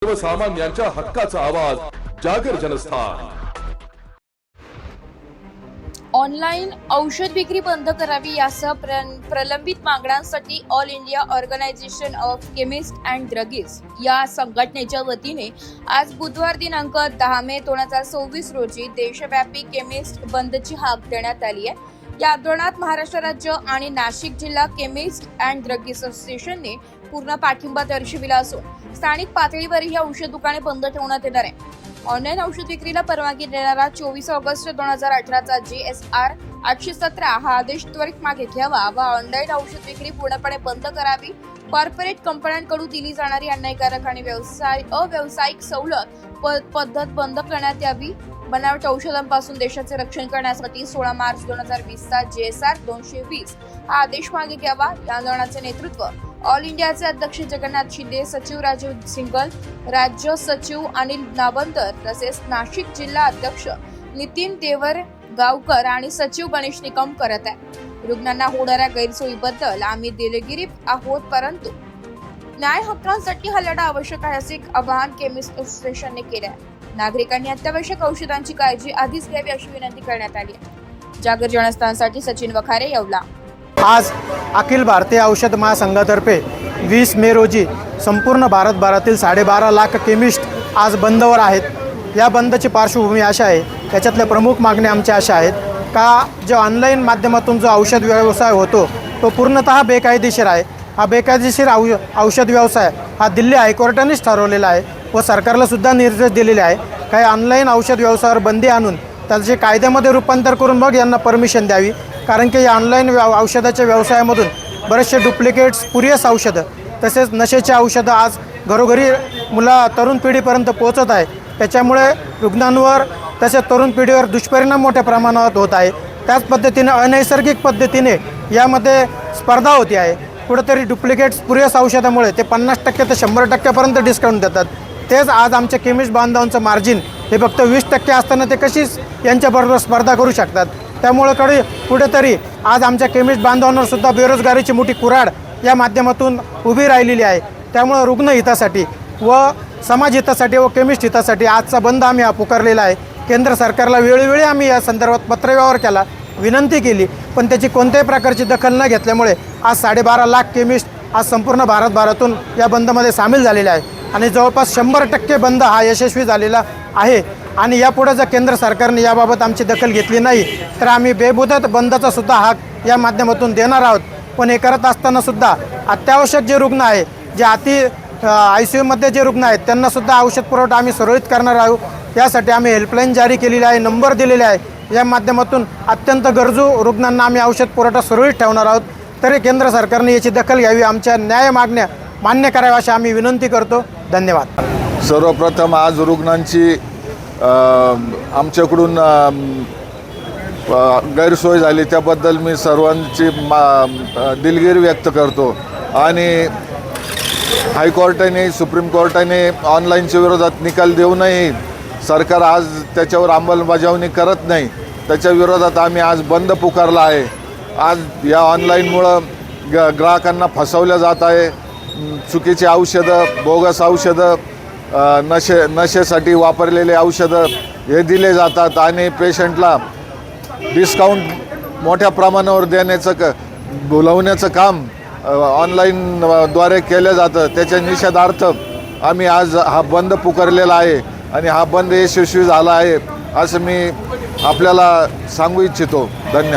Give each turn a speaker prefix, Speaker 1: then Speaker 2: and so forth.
Speaker 1: सर्वसामान्यांच्या हक्काचा आवाज जागर जनस्थान।
Speaker 2: ऑनलाईन औषध विक्री बंद करावी यासह प्रलंबित मागण्यांसाठी all India organisation of chemist and druggist या संघटनेच्या वतीने आज बुधवार दिनांक 10 मे 2024 रोजी देशव्यापी केमिस्ट बंदची हाक देण्यात आली आहे। या आंदोलनात महाराष्ट्र राज्य आणि नाशिक जिल्हा केमिस्ट अँड ड्रगिस्ट असोसिएशनने पूर्ण पाठिंबा दर्शविला असून स्थानिक पातळीवर ही औषध दुकाने बंद ठेवण्यात येणार आहे। ऑनलाईन औषध विक्रीला परवानगी देणारा 24 ऑगस्ट 2018चा GSR 817 हा आदेश त्वरित मागे घ्यावा व ऑनलाईन औषध विक्री पूर्णपणे बंद करावी। कॉर्पोरेट कंपन्यांकडून दिली जाणारी अन्यायकारक आणि अव्यावसायिक सवलत पद्धत बंद करण्यात यावी। बनावट औषधांपासून देशाचे रक्षण करण्यासाठी 16 मार्च 2020चा GSR 220 हा आदेश मागे घ्यावा। या आंदोलनाचे नेतृत्व ऑल इंडियाचे अध्यक्ष जगन्नाथ शिंदे, सचिव राजीव सिंगल, राज्य सचिव अनिल नावंतर तसेच नाशिक जिल्हा अध्यक्ष नितीन देवरगावकर आणि सचिव गणेश निकम करत आहे। रुग्णांना होणाऱ्या गैरसोयीबद्दल आम्ही दिलगिरी आहोत, परंतु न्याय हक्कांसाठी हा लढा आवश्यक आहे असे आवाहन केमिस्ट असोसिएशनने केले आहे। नागरिकांनी अत्यावश्यक औषधांची काळजी आधीच घ्यावी अशी विनंती करण्यात आली आहे। जागर जनस्थानसाठी सचिन वखारे, येवला।
Speaker 3: आज अखिल भारतीय औषध महासंघातर्फे 20 मे रोजी संपूर्ण भारतभरातील 12.5 लाख केमिस्ट आज बंदवर आहेत। या बंदची पार्श्वभूमी अशा आहे, त्याच्यातल्या प्रमुख मागण्या आमच्या अशा आहेत का जो ऑनलाईन माध्यमातून जो औषध व्यवसाय होतो तो पूर्णतः बेकायदेशीर आहे। हा बेकायदेशीर औषध व्यवसाय हा दिल्ली हायकोर्टानेच ठरवलेला आहे व सरकारला सुद्धा निर्देश दिलेले आहे। काही ऑनलाईन औषध व्यवसायावर बंदी आणून त्याचे कायद्यामध्ये रूपांतर करून मग यांना परमिशन द्यावी, कारण की या ऑनलाईन औषधाच्या व्यवसायामधून बरेचसे डुप्लिकेट्स, स्पुरियस औषधं तसेच नशेची औषधं आज घरोघरी तरुण पिढीपर्यंत पोहोचत आहे। त्याच्यामुळे रुग्णांवर तसेच तरुण पिढीवर दुष्परिणाम मोठ्या प्रमाणात होत आहे। त्याच पद्धतीने अनैसर्गिक पद्धतीने यामध्ये स्पर्धा होती आहे। कुठेतरी डुप्लिकेट स्पुरियस औषधामुळे ते 50% ते 100% डिस्काउंट देतात। तेच आज आमच्या केमिस्ट बांधवांचं मार्जिन हे फक्त 20% असताना ते कशीच यांच्याबरोबर स्पर्धा करू शकतात। त्यामुळे कुठेतरी आज आमच्या केमिस्ट बांधवांवर सुद्धा बेरोजगारीची मोठी कुऱ्हाड या माध्यमातून उभी राहिलेली आहे। त्यामुळे रुग्ण हितासाठी व समाज हितासाठी व केमिस्ट हितासाठी आजचा बंद आम्ही हा पुकारलेला आहे। केंद्र सरकारला वेळोवेळी आम्ही या संदर्भात पत्रव्यवहार केला, विनंती केली, पण त्याची कोणत्याही प्रकारची दखल न घेतल्यामुळे आज 12.5 लाख केमिस्ट आज संपूर्ण भारतभरातून या बंदमध्ये सामील झालेले आहे आणि जवळपास 100% बंद हा यशस्वी झालेला आहे। आणि यापुढे जर केंद्र सरकारने याबाबत आमची दखल घेतली नाही तर आम्ही बेमुदत बंदचा सुद्धा हाक या माध्यमातून देणार आहोत। पण हे करत असताना सुद्धा अत्यावश्यक जे रुग्ण आहे, जे ICUमध्ये जे रुग्ण आहेत त्यांना सुद्धा औषध पुरवठा आम्ही सुरळीत करणार आहोत। यासाठी आम्ही हेल्पलाईन जारी केलेली आहे, नंबर दिलेले आहे। या माध्यमातून अत्यंत गरजू रुग्णांना आम्ही औषध पुरवठा सुरळीत ठेवणार आहोत। तरी केंद्र सरकारने याची दखल घ्यावी, आमच्या न्याय मागण्या मान्य कराव्या अशी आम्ही विनंती करतो। धन्यवाद।
Speaker 4: सर्वप्रथम आज रुग्णांची आमच्याकडून गैरसोय झाली त्याबद्दल मी सर्वांची दिलगिरी व्यक्त करतो। आणि हायकोर्टाने, सुप्रीम कोर्टाने ऑनलाईनच्या विरोधात निकाल देऊनही सरकार आज त्याच्यावर अंमलबजावणी करत नाही। त्याच्या विरोधात आम्ही आज बंद पुकारला आहे। आज या ऑनलाईनमुळं ग्राहकांना फसवलं जात आहे। चुकीची औषधं, बोगस औषधं, नशेसाठी वापरलेले औषधं हे दिले जातात आणि पेशंटला डिस्काउंट मोठ्या प्रमाणावर बोलवण्याचं काम ऑनलाईनद्वारे केलं जातं। त्याच्या निषेधार्थ आम्ही आज हा बंद पुकारलेला आहे आणि हा बंद यशस्वी झाला आहे असं मी आपल्याला सांगू इच्छितो। धन्यवाद।